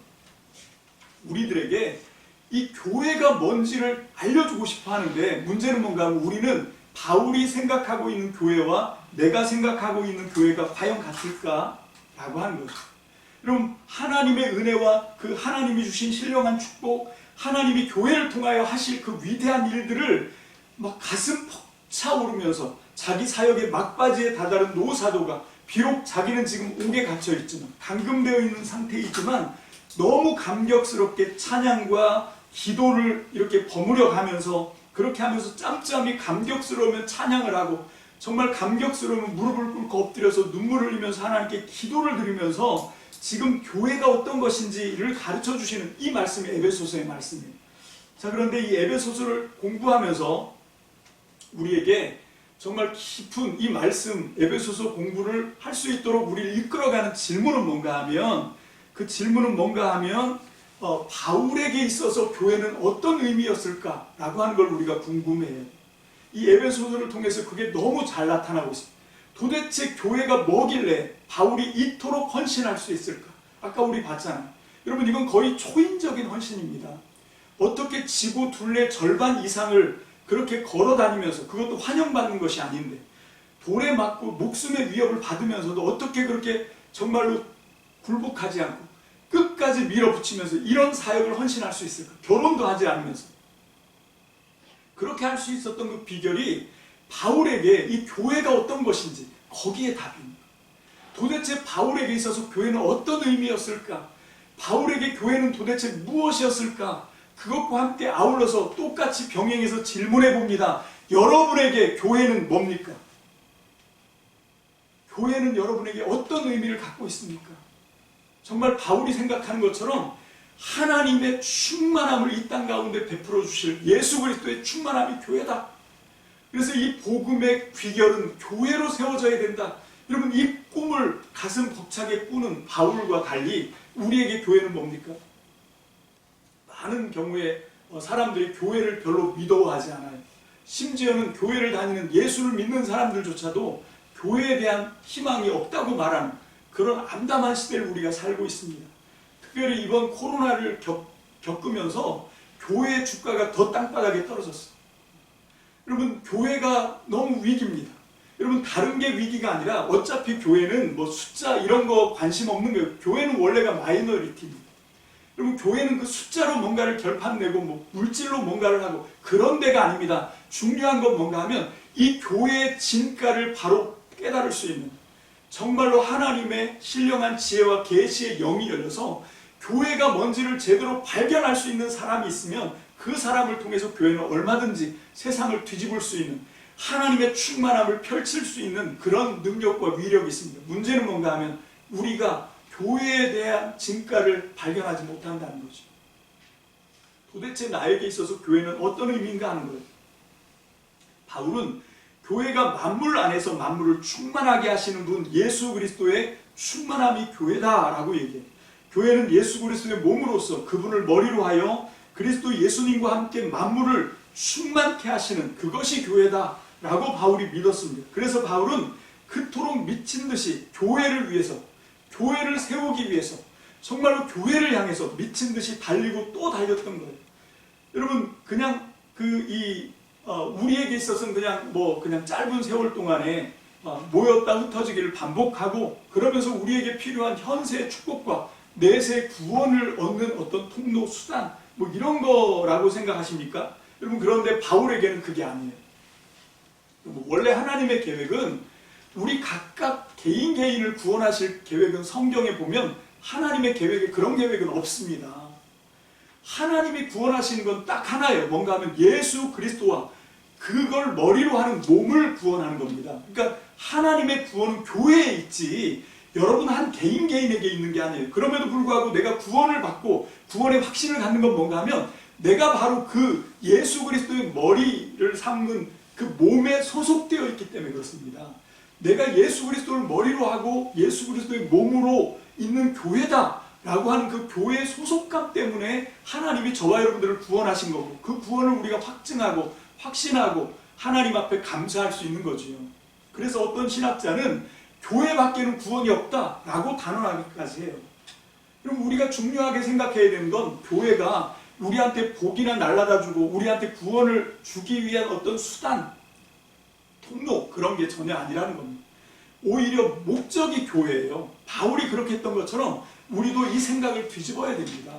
우리들에게 이 교회가 뭔지를 알려주고 싶어 하는데, 문제는 뭔가 하면 우리는 바울이 생각하고 있는 교회와 내가 생각하고 있는 교회가 과연 같을까? 라고 하는 거죠. 여러분, 하나님의 은혜와 그 하나님이 주신 신령한 축복, 하나님이 교회를 통하여 하실 그 위대한 일들을 막 가슴 벅차오르면서 자기 사역의 막바지에 다다른 노사도가, 비록 자기는 지금 옥에 갇혀있지만, 감금되어 있는 상태이지만 너무 감격스럽게 찬양과 기도를 이렇게 버무려 가면서, 그렇게 하면서 짬짬이 감격스러우면 찬양을 하고, 정말 감격스러우면 무릎을 꿇고 엎드려서 눈물을 흘리면서 하나님께 기도를 드리면서 지금 교회가 어떤 것인지를 가르쳐 주시는 이 말씀이 에베소서의 말씀이에요. 자, 그런데 이 에베소서를 공부하면서 우리에게 정말 깊은 이 말씀, 에베소서 공부를 할 수 있도록 우리를 이끌어가는 질문은 뭔가 하면, 그 질문은 뭔가 하면 바울에게 있어서 교회는 어떤 의미였을까라고 하는 걸 우리가 궁금해해요. 이 에베소서를 통해서 그게 너무 잘 나타나고 있습니다. 도대체 교회가 뭐길래 바울이 이토록 헌신할 수 있을까? 아까 우리 봤잖아요. 여러분, 이건 거의 초인적인 헌신입니다. 어떻게 지구 둘레 절반 이상을 그렇게 걸어 다니면서, 그것도 환영받는 것이 아닌데 돌에 맞고 목숨의 위협을 받으면서도 어떻게 그렇게 정말로 굴복하지 않고 끝까지 밀어붙이면서 이런 사역을 헌신할 수 있을까? 결혼도 하지 않으면서 그렇게 할 수 있었던 그 비결이 바울에게 이 교회가 어떤 것인지, 거기에 답입니다. 도대체 바울에게 있어서 교회는 어떤 의미였을까? 바울에게 교회는 도대체 무엇이었을까? 그것과 함께 아울러서 똑같이 병행해서 질문해 봅니다. 여러분에게 교회는 뭡니까? 교회는 여러분에게 어떤 의미를 갖고 있습니까? 정말 바울이 생각하는 것처럼 하나님의 충만함을 이 땅 가운데 베풀어 주실 예수 그리스도의 충만함이 교회다. 그래서 이 복음의 귀결은 교회로 세워져야 된다. 여러분, 이 꿈을 가슴 벅차게 꾸는 바울과 달리 우리에게 교회는 뭡니까? 많은 경우에 사람들이 교회를 별로 믿어하지 않아요. 심지어는 교회를 다니는 예수를 믿는 사람들조차도 교회에 대한 희망이 없다고 말하는 그런 암담한 시대를 우리가 살고 있습니다. 특별히 이번 코로나를 겪으면서 교회의 주가가 더 땅바닥에 떨어졌어요. 여러분, 교회가 너무 위기입니다. 여러분, 다른 게 위기가 아니라 어차피 교회는 뭐 숫자 이런 거 관심 없는 거예요. 교회는 원래가 마이너리티입니다. 여러분, 교회는 그 숫자로 뭔가를 결판내고 뭐 물질로 뭔가를 하고 그런 데가 아닙니다. 중요한 건 뭔가 하면 이 교회의 진가를 바로 깨달을 수 있는, 정말로 하나님의 신령한 지혜와 계시의 영이 열려서 교회가 뭔지를 제대로 발견할 수 있는 사람이 있으면 그 사람을 통해서 교회는 얼마든지 세상을 뒤집을 수 있는, 하나님의 충만함을 펼칠 수 있는 그런 능력과 위력이 있습니다. 문제는 뭔가 하면 우리가 교회에 대한 진가를 발견하지 못한다는 거죠. 도대체 나에게 있어서 교회는 어떤 의미인가 하는 거예요. 바울은 교회가 만물 안에서 만물을 충만하게 하시는 분 예수 그리스도의 충만함이 교회다라고 얘기해요. 교회는 예수 그리스도의 몸으로서 그분을 머리로 하여 그리스도 예수님과 함께 만물을 충만케 하시는 그것이 교회다라고 바울이 믿었습니다. 그래서 바울은 그토록 미친 듯이 교회를 위해서, 교회를 세우기 위해서 정말로 교회를 향해서 미친 듯이 달리고 또 달렸던 거예요. 여러분, 그냥 우리에게 있어서는 그냥 짧은 세월 동안에 모였다 흩어지기를 반복하고, 그러면서 우리에게 필요한 현세의 축복과 내세의 구원을 얻는 어떤 통로, 수단 뭐 이런 거라고 생각하십니까? 여러분, 그런데 바울에게는 그게 아니에요. 원래 하나님의 계획은 우리 각각 개인을 구원하실 계획은 성경에 보면 하나님의 계획에 그런 계획은 없습니다. 하나님이 구원하시는 건 딱 하나예요. 뭔가 하면 예수 그리스도와 그걸 머리로 하는 몸을 구원하는 겁니다. 그러니까 하나님의 구원은 교회에 있지 여러분 한 개인에게 있는 게 아니에요. 그럼에도 불구하고 내가 구원을 받고 구원의 확신을 갖는 건 뭔가 하면 내가 바로 그 예수 그리스도의 머리를 삼는 그 몸에 소속되어 있기 때문에 그렇습니다. 내가 예수 그리스도를 머리로 하고 예수 그리스도의 몸으로 있는 교회다 라고 하는 그 교회의 소속감 때문에 하나님이 저와 여러분들을 구원하신 거고, 그 구원을 우리가 확증하고 확신하고 하나님 앞에 감사할 수 있는 거지요. 그래서 어떤 신학자는 교회밖에는 구원이 없다라고 단언하기까지 해요. 그럼 우리가 중요하게 생각해야 되는 건 교회가 우리한테 복이나 날라다주고 우리한테 구원을 주기 위한 어떤 수단, 통로 그런 게 전혀 아니라는 겁니다. 오히려 목적이 교회예요. 바울이 그렇게 했던 것처럼 우리도 이 생각을 뒤집어야 됩니다.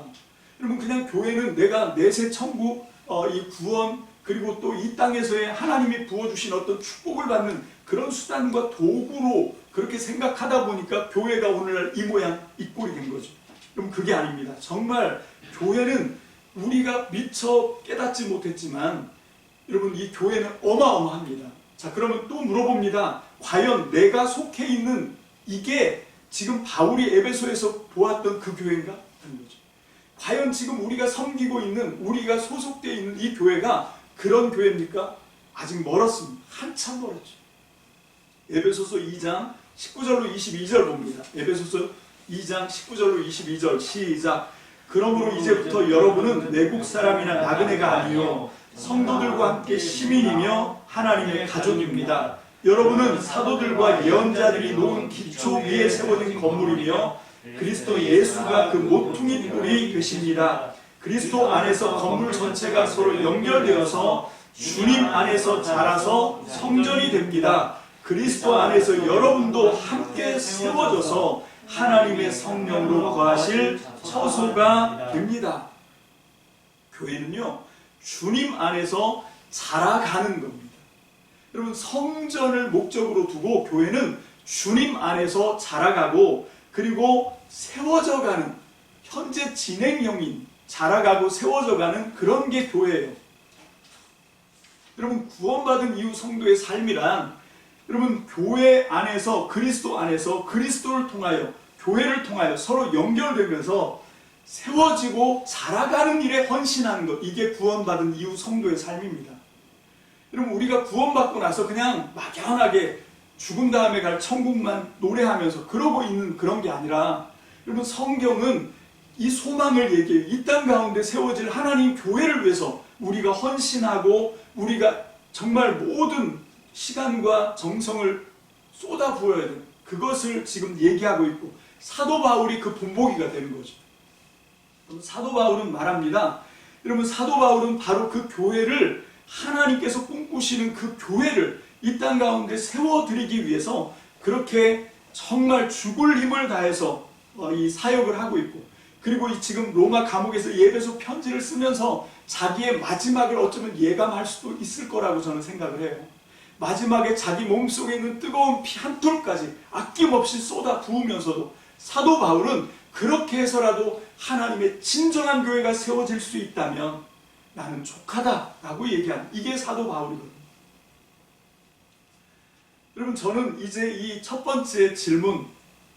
여러분 그냥 교회는 내가 내세 천국, 이 구원 그리고 또 이 땅에서의 하나님이 부어주신 어떤 축복을 받는 그런 수단과 도구로 그렇게 생각하다 보니까 교회가 오늘날 이 모양 이 꼴이 된 거죠. 그럼 그게 아닙니다. 정말 교회는 우리가 미처 깨닫지 못했지만 여러분 이 교회는 어마어마합니다. 자 그러면 또 물어봅니다. 과연 내가 속해 있는 이게 지금 바울이 에베소에서 보았던 그 교회인가? 하는 거죠. 과연 지금 우리가 섬기고 있는 우리가 소속되어 있는 이 교회가 그런 교회입니까? 아직 멀었습니다. 한참 멀었죠. 에베소서 2장 19절로 22절 봅니다. 에베소서 2장 19절로 22절 시작. 그러므로 이제부터 여러분은 내국 사람이나 나그네가 아니요 성도들과 함께 시민이며 하나님의 가족입니다. 여러분은 사도들과 예언자들이 놓은 기초 위에 세워진 건물이며 그리스도 예수가 그 모퉁이 뿔이 되십니다. 그리스도 안에서 건물 전체가 서로 연결되어서 주님 안에서 자라서 성전이 됩니다. 그리스도 안에서 여러분도 함께 세워져서 하나님의 성령으로 거하실 처소가 됩니다. 교회는요, 주님 안에서 자라가는 겁니다. 여러분, 성전을 목적으로 두고 교회는 주님 안에서 자라가고 그리고 세워져가는, 현재 진행형인 자라가고 세워져가는 그런 게 교회예요. 여러분, 구원받은 이후 성도의 삶이란 여러분 교회 안에서 그리스도 안에서 그리스도를 통하여 교회를 통하여 서로 연결되면서 세워지고 자라가는 일에 헌신하는 것, 이게 구원받은 이후 성도의 삶입니다. 여러분 우리가 구원받고 나서 그냥 막연하게 죽은 다음에 갈 천국만 노래하면서 그러고 있는 그런 게 아니라 여러분 성경은 이 소망을 얘기해요. 이 땅 가운데 세워질 하나님 교회를 위해서 우리가 헌신하고 우리가 정말 모든 시간과 정성을 쏟아 부어야 되는 그것을 지금 얘기하고 있고 사도 바울이 그 본보기가 되는 거죠. 사도 바울은 말합니다. 여러분 사도 바울은 바로 그 교회를 하나님께서 꿈꾸시는 그 교회를 이 땅 가운데 세워드리기 위해서 그렇게 정말 죽을 힘을 다해서 이 사역을 하고 있고 그리고 지금 로마 감옥에서 에베소 편지를 쓰면서 자기의 마지막을 어쩌면 예감할 수도 있을 거라고 저는 생각을 해요. 마지막에 자기 몸속에 있는 뜨거운 피 한 톨까지 아낌없이 쏟아 부으면서도 사도 바울은 그렇게 해서라도 하나님의 진정한 교회가 세워질 수 있다면 나는 족하다라고 얘기하는 이게 사도 바울이거든요. 여러분 저는 이제 이 첫 번째 질문,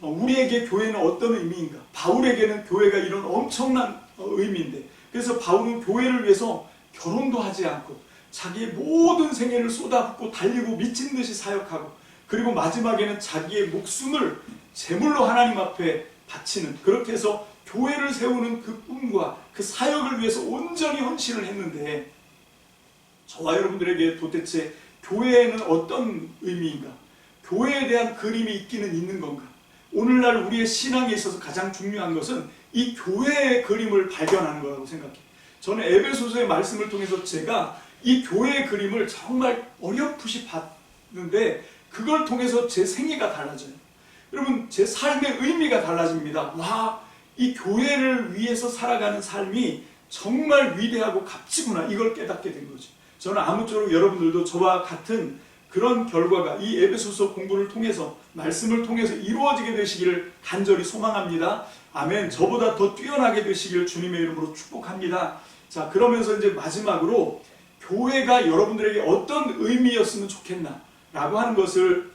우리에게 교회는 어떤 의미인가? 바울에게는 교회가 이런 엄청난 의미인데 그래서 바울은 교회를 위해서 결혼도 하지 않고 자기의 모든 생애를 쏟아붓고 달리고 미친 듯이 사역하고 그리고 마지막에는 자기의 목숨을 제물로 하나님 앞에 바치는 그렇게 해서 교회를 세우는 그 꿈과 그 사역을 위해서 온전히 헌신을 했는데 저와 여러분들에게 도대체 교회에는 어떤 의미인가? 교회에 대한 그림이 있기는 있는 건가? 오늘날 우리의 신앙에 있어서 가장 중요한 것은 이 교회의 그림을 발견하는 거라고 생각해요. 저는 에베소서의 말씀을 통해서 제가 이 교회의 그림을 정말 어렴풋이 봤는데 그걸 통해서 제 생애가 달라져요. 여러분 제 삶의 의미가 달라집니다. 와, 이 교회를 위해서 살아가는 삶이 정말 위대하고 값지구나 이걸 깨닫게 된 거죠. 저는 아무쪼록 여러분들도 저와 같은 그런 결과가 이 에베소서 공부를 통해서 말씀을 통해서 이루어지게 되시기를 간절히 소망합니다. 아멘. 저보다 더 뛰어나게 되시기를 주님의 이름으로 축복합니다. 자, 그러면서 이제 마지막으로 교회가 여러분들에게 어떤 의미였으면 좋겠나 라고 하는 것을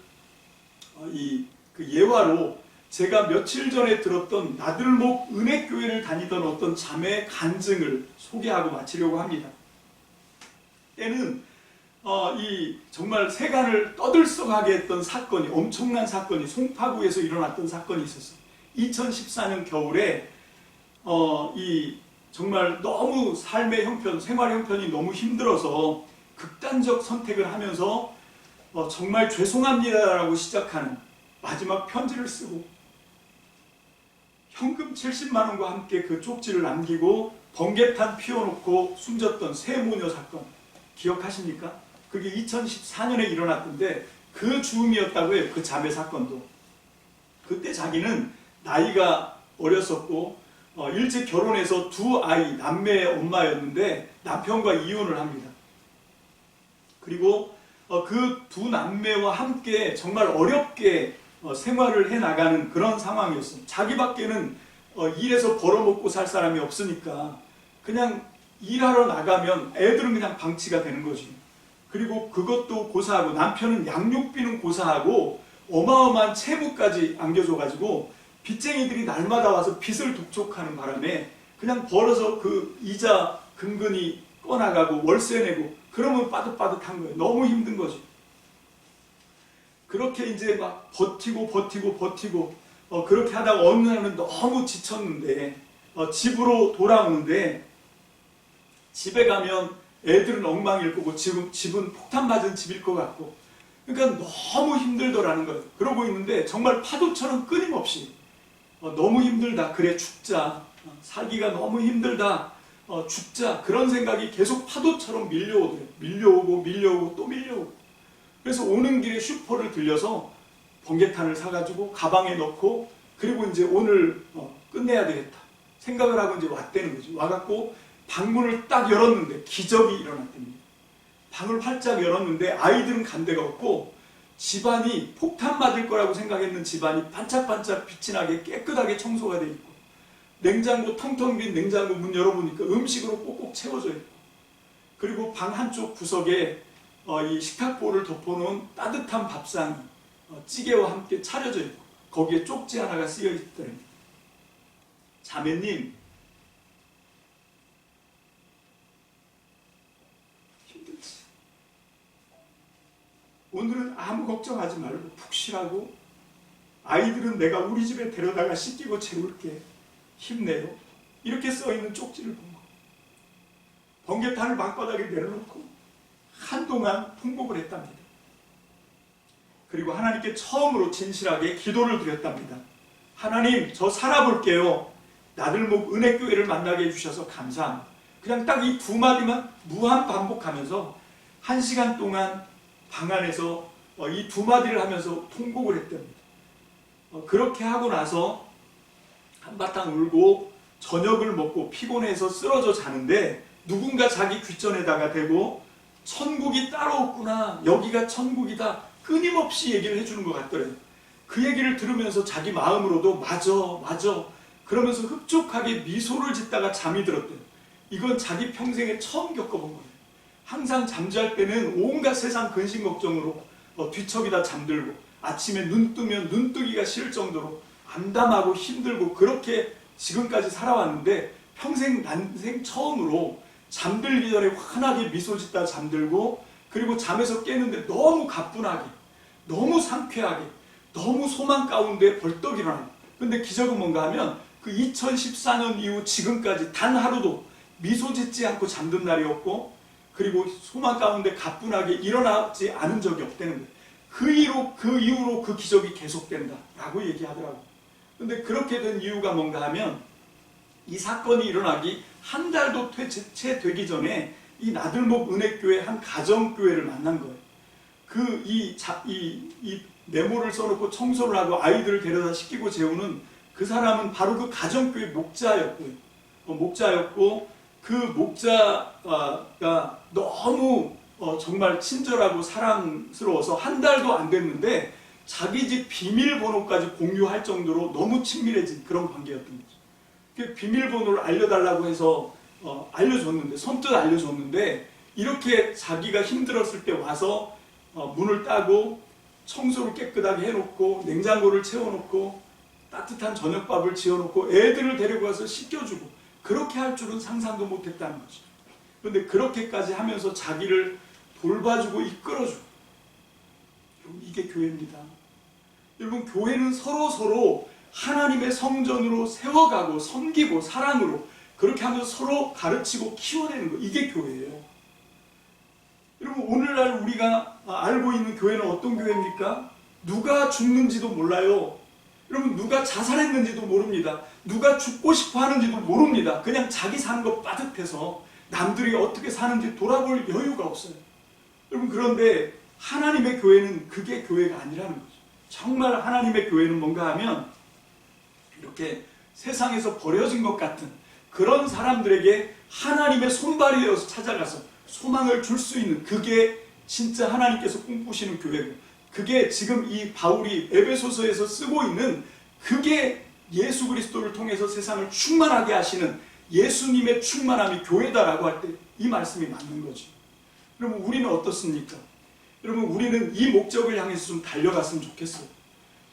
그 예화로 제가 며칠 전에 들었던 나들목 은혜교회를 다니던 어떤 자매의 간증을 소개하고 마치려고 합니다. 때는 이 정말 세간을 떠들썩하게 했던 사건이 엄청난 사건이 송파구에서 일어났던 사건이 있었어요. 2014년 겨울에 이 정말 너무 삶의 형편, 생활 형편이 너무 힘들어서 극단적 선택을 하면서 정말 죄송합니다라고 시작하는 마지막 편지를 쓰고 현금 70만 원과 함께 그 쪽지를 남기고 번개탄 피워놓고 숨졌던 세 모녀 사건 기억하십니까? 그게 2014년에 일어났던데 그 즈음이었다고 해요. 그 자매 사건도. 그때 자기는 나이가 어렸었고 일찍 결혼해서 두 아이 남매 엄마였는데 남편과 이혼을 합니다. 그리고 그 두 남매와 함께 정말 어렵게 생활을 해나가는 그런 상황이었어요. 자기밖에는 일해서 벌어먹고 살 사람이 없으니까 그냥 일하러 나가면 애들은 그냥 방치가 되는 거죠. 그리고 그것도 고사하고 남편은 양육비는 고사하고 어마어마한 채무까지 안겨줘가지고 빚쟁이들이 날마다 와서 빚을 독촉하는 바람에 그냥 벌어서 그 이자 근근히 꺼나가고 월세 내고 그러면 빠듯빠듯한 거예요. 너무 힘든 거죠. 그렇게 이제 막 버티고 그렇게 하다가 어느 날은 너무 지쳤는데 집으로 돌아오는데 집에 가면 애들은 엉망일 거고 지금 집은 폭탄 맞은 집일 것 같고 그러니까 너무 힘들더라는 거예요. 그러고 있는데 정말 파도처럼 끊임없이 너무 힘들다. 그래 죽자. 살기가 너무 힘들다. 죽자. 그런 생각이 계속 파도처럼 밀려오더래요. 밀려오고 또 밀려오고. 그래서 오는 길에 슈퍼를 들려서 번개탄을 사가지고 가방에 넣고 그리고 이제 오늘 끝내야 되겠다 생각을 하고 이제 왔다는 거죠. 와갖고 방문을 딱 열었는데 기적이 일어났답니다. 방을 활짝 열었는데 아이들은 간 데가 없고 집안이 폭탄 맞을 거라고 생각했는 집안이 반짝반짝 빛이 나게 깨끗하게 청소가 돼 있고 냉장고 텅텅 빈 냉장고 문 열어보니까 음식으로 꼭꼭 채워져 있고 그리고 방 한쪽 구석에 이 식탁보를 덮어놓은 따뜻한 밥상이 찌개와 함께 차려져 있고 거기에 쪽지 하나가 쓰여 있더래요. 자매님 힘들지? 오늘은 아무 걱정하지 말고 푹 쉬라고 아이들은 내가 우리 집에 데려다가 씻기고 재울게 힘내요. 이렇게 써있는 쪽지를 본 거. 번개탄을 방바닥에 내려놓고 한동안 통곡을 했답니다. 그리고 하나님께 처음으로 진실하게 기도를 드렸답니다. 하나님, 저 살아볼게요. 나들목 은혜교회를 만나게 해주셔서 감사합니다. 그냥 딱 이 두 마디만 무한 반복하면서 1시간 동안 방 안에서 이 두 마디를 하면서 통곡을 했답니다. 그렇게 하고 나서 한바탕 울고 저녁을 먹고 피곤해서 쓰러져 자는데 누군가 자기 귓전에다가 대고 천국이 따로 없구나. 여기가 천국이다. 끊임없이 얘기를 해주는 것 같더래요. 그 얘기를 들으면서 자기 마음으로도 맞아. 그러면서 흡족하게 미소를 짓다가 잠이 들었대요. 이건 자기 평생에 처음 겪어본 거예요. 항상 잠잘 때는 온갖 세상 근심 걱정으로 뒤척이다 잠들고 아침에 눈 뜨면 눈 뜨기가 싫을 정도로 암담하고 힘들고 그렇게 지금까지 살아왔는데 평생 난생 처음으로 잠들기 전에 환하게 미소 짓다 잠들고 그리고 잠에서 깨는데 너무 가뿐하게 너무 상쾌하게 너무 소망 가운데 벌떡 일어나요. 근데 기적은 뭔가 하면 그 2014년 이후 지금까지 단 하루도 미소 짓지 않고 잠든 날이 없고 그리고 소망 가운데 가뿐하게 일어나지 않은 적이 없다는 거예요. 그 이후로 그 기적이 계속된다 라고 얘기하더라고요. 근데 그렇게 된 이유가 뭔가 하면 이 사건이 일어나기 한 달도 채 되기 전에 이 나들목 은혜교회 한 가정교회를 만난 거예요. 이 메모를 써놓고 청소를 하고 아이들을 데려다 씻기고 재우는 그 사람은 바로 그 가정교회 목자였고 그 목자가 너무 정말 친절하고 사랑스러워서 한 달도 안 됐는데 자기 집 비밀번호까지 공유할 정도로 너무 친밀해진 그런 관계였던 거죠. 그 비밀번호를 알려달라고 해서 알려줬는데 선뜻 알려줬는데 이렇게 자기가 힘들었을 때 와서 문을 따고 청소를 깨끗하게 해놓고 냉장고를 채워놓고 따뜻한 저녁밥을 지어놓고 애들을 데리고 와서 씻겨주고 그렇게 할 줄은 상상도 못했다는 거죠. 그런데 그렇게까지 하면서 자기를 돌봐주고 이끌어주고 이게 교회입니다. 여러분 교회는 서로 하나님의 성전으로 세워가고 섬기고 사랑으로 그렇게 하면서 서로 가르치고 키워내는 거 이게 교회예요. 여러분 오늘날 우리가 알고 있는 교회는 어떤 교회입니까? 누가 죽는지도 몰라요. 여러분, 누가 자살했는지도 모릅니다. 누가 죽고 싶어 하는지도 모릅니다. 그냥 자기 사는 것 빠듯해서 남들이 어떻게 사는지 돌아볼 여유가 없어요. 여러분, 그런데 하나님의 교회는 그게 교회가 아니라는 거죠. 정말 하나님의 교회는 뭔가 하면 이렇게 세상에서 버려진 것 같은 그런 사람들에게 하나님의 손발이 되어서 찾아가서 소망을 줄 수 있는, 그게 진짜 하나님께서 꿈꾸시는 교회고, 그게 지금 이 바울이 에베소서에서 쓰고 있는, 그게 예수 그리스도를 통해서 세상을 충만하게 하시는 예수님의 충만함이 교회다라고 할 때 이 말씀이 맞는 거죠. 여러분, 우리는 어떻습니까? 여러분, 우리는 이 목적을 향해서 좀 달려갔으면 좋겠어요.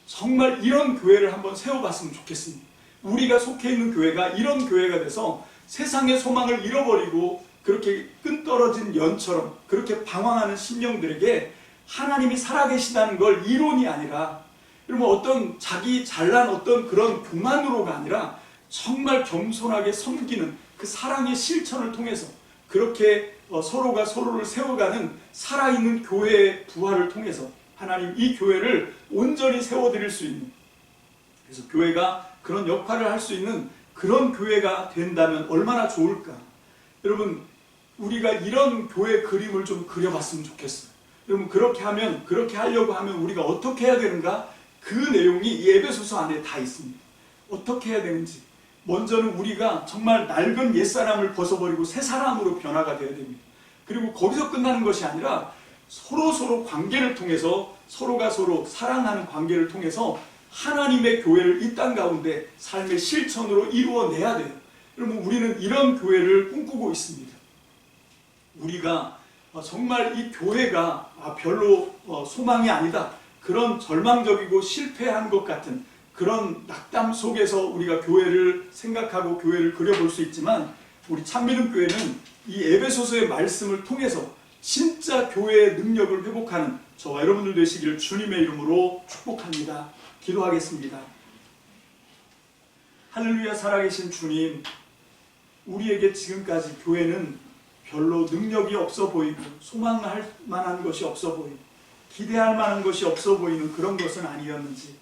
정말 이런 교회를 한번 세워봤으면 좋겠습니다. 우리가 속해 있는 교회가 이런 교회가 돼서 세상의 소망을 잃어버리고 그렇게 끈떨어진 연처럼 그렇게 방황하는 심령들에게 하나님이 살아계시다는 걸 이론이 아니라, 여러분, 어떤 자기 잘난 어떤 그런 교만으로가 아니라 정말 겸손하게 섬기는 그 사랑의 실천을 통해서 그렇게 서로가 서로를 세워가는 살아있는 교회의 부활을 통해서 하나님 이 교회를 온전히 세워드릴 수 있는, 그래서 교회가 그런 역할을 할 수 있는 그런 교회가 된다면 얼마나 좋을까. 여러분, 우리가 이런 교회 그림을 좀 그려봤으면 좋겠어요. 여러분, 그렇게 하려고 하면 우리가 어떻게 해야 되는가? 그 내용이 이 에베소서 안에 다 있습니다. 어떻게 해야 되는지. 먼저는 우리가 정말 낡은 옛사람을 벗어버리고 새 사람으로 변화가 되어야 됩니다. 그리고 거기서 끝나는 것이 아니라 서로 관계를 통해서, 서로가 서로 사랑하는 관계를 통해서 하나님의 교회를 이 땅 가운데 삶의 실천으로 이루어내야 돼요. 여러분, 우리는 이런 교회를 꿈꾸고 있습니다. 우리가 정말 이 교회가 별로 소망이 아니다, 그런 절망적이고 실패한 것 같은 그런 낙담 속에서 우리가 교회를 생각하고 교회를 그려볼 수 있지만, 우리 참믿음 교회는 이 에베소서의 말씀을 통해서 진짜 교회의 능력을 회복하는 저와 여러분들 되시기를 주님의 이름으로 축복합니다. 기도하겠습니다. 할렐루야. 살아계신 주님, 우리에게 지금까지 교회는 별로 능력이 없어 보이고 소망할 만한 것이 없어 보이고 기대할 만한 것이 없어 보이는 그런 것은 아니었는지,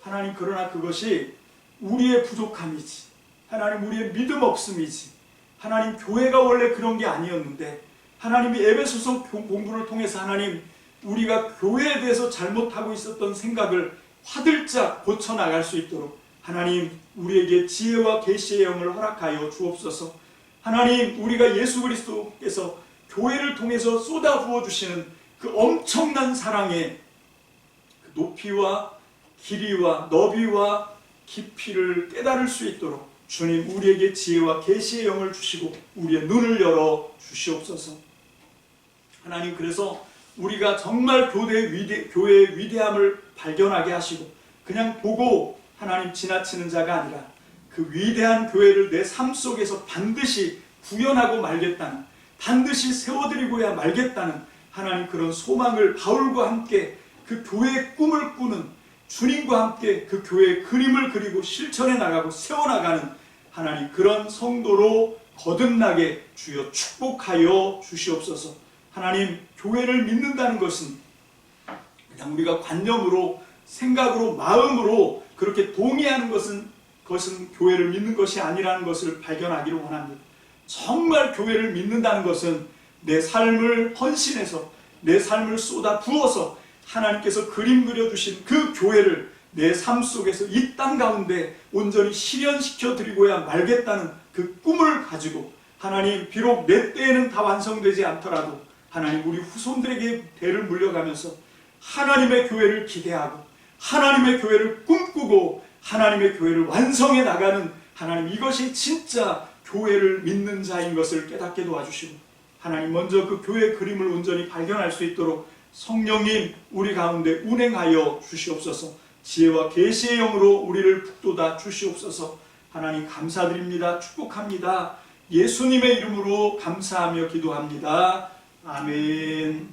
하나님, 그러나 그것이 우리의 부족함이지, 하나님, 우리의 믿음 없음이지, 하나님, 교회가 원래 그런 게 아니었는데, 하나님이 에베소서 공부를 통해서 하나님, 우리가 교회에 대해서 잘못하고 있었던 생각을 화들짝 고쳐나갈 수 있도록 하나님, 우리에게 지혜와 계시의 영을 허락하여 주옵소서. 하나님, 우리가 예수 그리스도께서 교회를 통해서 쏟아 부어주시는 그 엄청난 사랑의 그 높이와 길이와 너비와 깊이를 깨달을 수 있도록 주님, 우리에게 지혜와 계시의 영을 주시고 우리의 눈을 열어 주시옵소서. 하나님, 그래서 우리가 정말 교회의 위대함을 발견하게 하시고 그냥 보고 하나님 지나치는 자가 아니라 그 위대한 교회를 내 삶 속에서 반드시 구현하고 말겠다는, 반드시 세워드리고야 말겠다는 하나님, 그런 소망을 바울과 함께 그 교회의 꿈을 꾸는, 주님과 함께 그 교회의 그림을 그리고 실천해 나가고 세워나가는 하나님, 그런 성도로 거듭나게 주여 축복하여 주시옵소서. 하나님, 교회를 믿는다는 것은 그냥 우리가 관념으로, 생각으로, 마음으로 그렇게 동의하는 것은 교회를 믿는 것이 아니라는 것을 발견하기를 원합니다. 정말 교회를 믿는다는 것은 내 삶을 헌신해서, 내 삶을 쏟아 부어서 하나님께서 그림 그려주신 그 교회를 내 삶 속에서 이 땅 가운데 온전히 실현시켜 드리고야 말겠다는 그 꿈을 가지고, 하나님, 비록 내 때에는 다 완성되지 않더라도 하나님, 우리 후손들에게 대를 물려가면서 하나님의 교회를 기대하고 하나님의 교회를 꿈꾸고 하나님의 교회를 완성해 나가는, 하나님, 이것이 진짜 교회를 믿는 자인 것을 깨닫게 도와주시고, 하나님, 먼저 그 교회의 그림을 온전히 발견할 수 있도록 성령님 우리 가운데 운행하여 주시옵소서. 지혜와 계시의 영으로 우리를 북돋아 주시옵소서. 하나님, 감사드립니다. 축복합니다. 예수님의 이름으로 감사하며 기도합니다. 아멘.